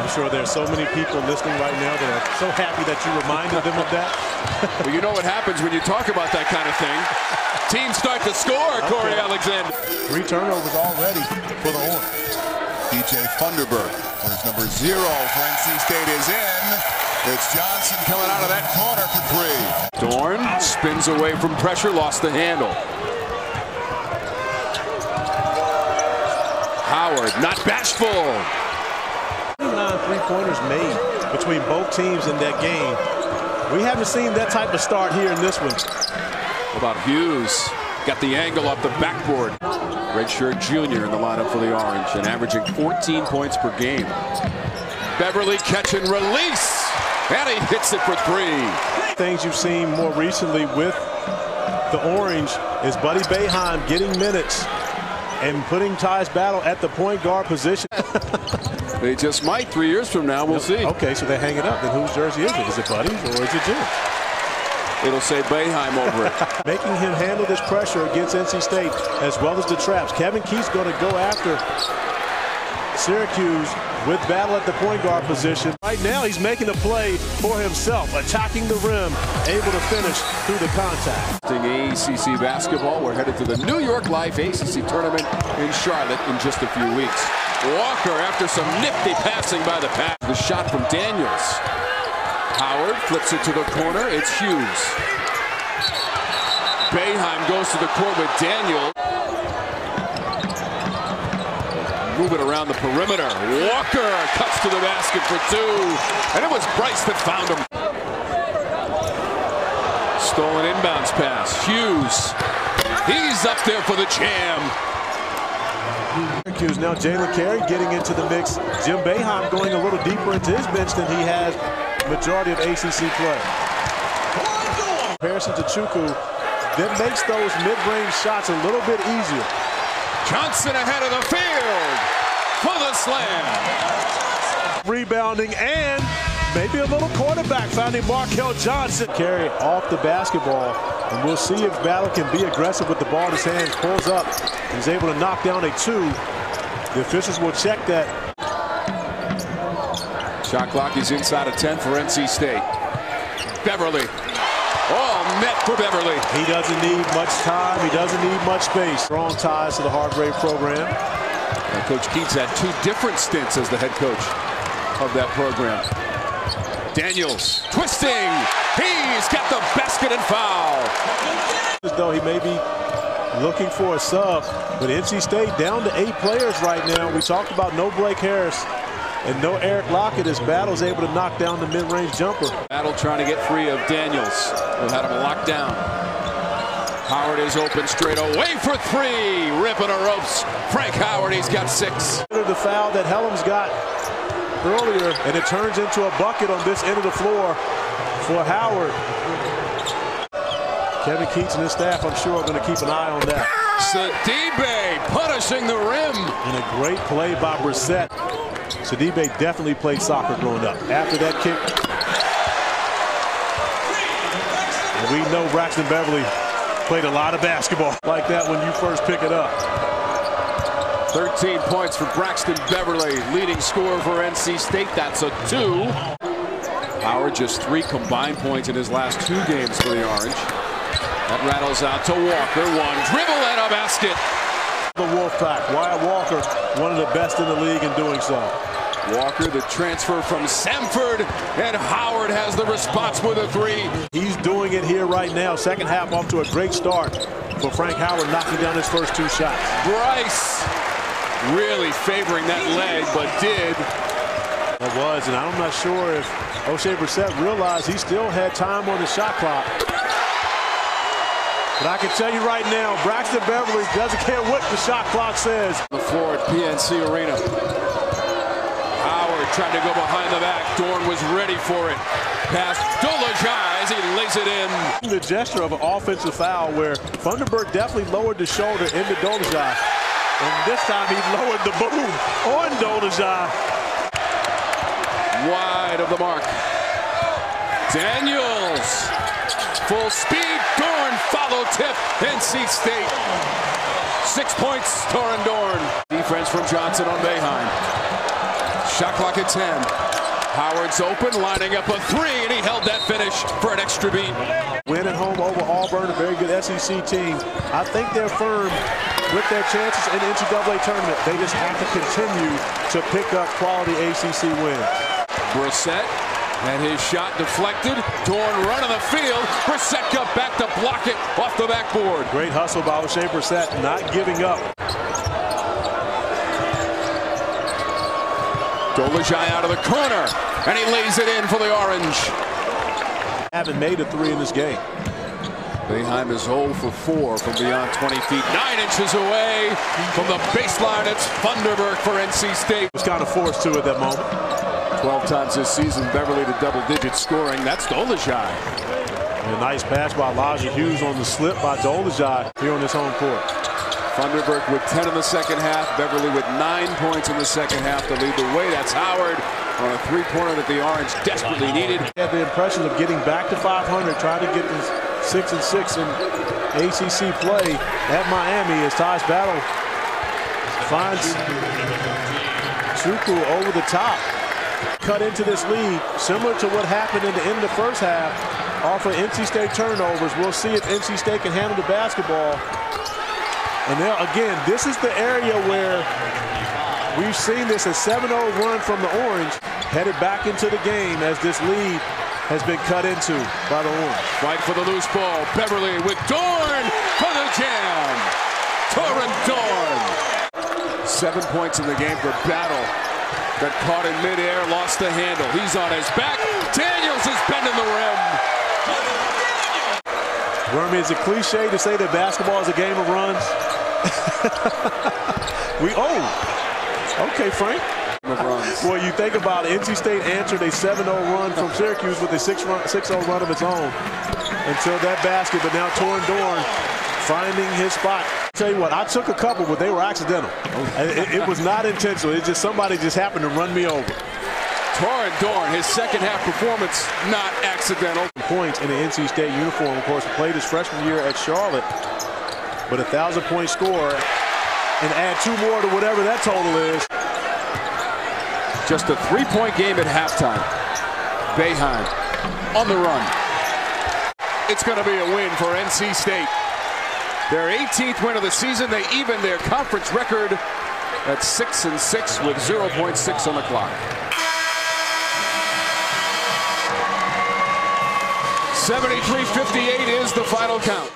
I'm sure there's so many people listening right now that are so happy that you reminded them of that. Well, you know what happens when you talk about that kind of thing. Teams start to score, Corey Alexander. 3 turnovers already for the Hornets. DJ Funderburg, where's number 0 for NC State is in. It's Johnson coming out of that corner for 3. Dorn spins away from pressure, lost the handle. Howard, not bashful. 9 3-pointers made between both teams in that game. We haven't seen that type of start here in this one. How about Hughes? Got the angle off the backboard. Redshirt junior in the lineup for the Orange and averaging 14 points per game. Beverly catch and release. And he hits it for 3. Things you've seen more recently with the Orange is Buddy Boeheim getting minutes and putting Tyus Battle at the point guard position. They just might 3 years from now. We'll see. Okay, so they hang it up. Then whose jersey is it? Is it Buddy's or is it Jim's? It'll say Boeheim over it. Making him handle this pressure against NC State as well as the traps. Kevin Keith's going to go after Syracuse with Battle at the point guard position. Right now he's making a play for himself, attacking the rim, able to finish through the contact. ACC basketball, we're headed to the New York Life ACC tournament in Charlotte in just a few weeks. Walker after some nifty passing by the pass. The shot from Daniels. Howard flips it to the corner. It's Hughes. Boeheim goes to the court with Daniel. Move it around the perimeter. Walker cuts to the basket for 2. And it was Bryce that found him. Stolen inbounds pass. Hughes. He's up there for the jam. Syracuse now Jalen Carey getting into the mix. Jim Boeheim going a little deeper into his bench than he has majority of ACC play. Comparison to Chukwu, that makes those mid-range shots a little bit easier. Johnson ahead of the field for the slam. Rebounding and maybe a little quarterback finding Markel Johnson. Carry off the basketball, and we'll see if Battle can be aggressive with the ball in his hands. Pulls up, he's able to knock down a 2. The officials will check that. Shot clock is inside of 10 for NC State. Beverly. Oh, net for Beverly. He doesn't need much time. He doesn't need much space. Strong ties to the Hargrave program. And Coach Keats had 2 different stints as the head coach of that program. Daniels twisting. He's got the basket and foul. As though he may be looking for a sub, but NC State down to 8 players right now. We talked about no Blake Harris and no Eric Lockett as Battle's able to knock down the mid-range jumper. Battle trying to get free of Daniels, who had him locked down. Howard is open straight away for 3. Ripping the ropes. Frank Howard, he's got 6. The foul that Helms got earlier, and it turns into a bucket on this end of the floor for Howard. Kevin Keats and his staff, I'm sure, are going to keep an eye on that. Sidibe punishing the rim. And a great play by Brissett. Sidibe definitely played soccer growing up. After that kick, and we know Braxton Beverly played a lot of basketball like that when you first pick it up. 13 points for Braxton Beverly, leading scorer for NC State. That's a 2. Howard just 3 combined points in his last 2 games for the Orange. That rattles out to Walker. 1 dribble and a basket. The Wolfpack, Wyatt Walker, one of the best in the league in doing so. Walker, the transfer from Samford, and Howard has the response with a 3. He's doing it here right now. Second half off to a great start for Frank Howard, knocking down his first 2 shots. Bryce really favoring that leg, but did. It was, and I'm not sure if O'Shea Brissett realized he still had time on the shot clock. But I can tell you right now, Braxton Beverly doesn't care what the shot clock says. The floor at PNC Arena. Howard tried to go behind the back. Dorn was ready for it. Pass Dolajai as he lays it in. The gesture of an offensive foul where Funderburg definitely lowered the shoulder into Dolajai. And this time he lowered the boom on Dolajai. Wide of the mark. Daniels. Full speed. Dorn follow tip. NC State. 6 points. Dorn. Defense from Johnson on Boeheim. Shot clock at 10. Howard's open, lining up a three, and he held that finish for an extra beat. Win at home over Auburn, a very good SEC team. I think they're firm with their chances in the NCAA tournament. They just have to continue to pick up quality ACC wins. Brissett had his shot deflected. Dorn running the field. Brissett got back to block it off the backboard. Great hustle by O'Shea Brissett, not giving up. Dolezaj out of the corner, and he lays it in for the Orange. Haven't made a three in this game. Boeheim is 0 for 4 from beyond 20 feet, 9 inches away from the baseline. It's Funderburk for NC State. Was kind of forced to at that moment. 12 times this season, Beverly to double-digit scoring. That's Dolezaj. And a nice pass by Elijah Hughes on the slip by Dolezaj here on his home court. Funderburk with 10 in the second half. Beverly with 9 points in the second half to lead the way. That's Howard on a three-pointer that the Orange desperately needed. He had the impression of getting back to 500, trying to get this 6-6 in ACC play at Miami as Tyus Battle finds Chukwu over the top. Cut into this lead, similar to what happened in the end of the first half, off of NC State turnovers. We'll see if NC State can handle the basketball. And now, again, this is the area where we've seen this, a 7-0 run from the Orange, headed back into the game as this lead has been cut into by the Orange. Fight for the loose ball. Beverly with Dorn for the jam. Torrin Dorn. 7 points in the game for Battle. Got caught in midair, lost the handle. He's on his back. Daniels is bending the rim. Wormy, is it cliche to say that basketball is a game of runs? Okay, Frank. Well, you think about it, NC State answered a 7-0 run from Syracuse with a 6-0 run of its own until that basket, but now Torrin Dorn finding his spot. Tell you what, I took a couple, but they were accidental. It was not intentional. It's just somebody just happened to run me over. Torrin Dorn, his second half performance, not accidental. Points in the NC State uniform, of course, played his freshman year at Charlotte, but a 1,000-point score, and add 2 more to whatever that total is. Just a 3-point game at halftime. Boeheim on the run. It's going to be a win for NC State. Their 18th win of the season. They even their conference record at 6-6 with 0.6 on the clock. 73-58 is the final count.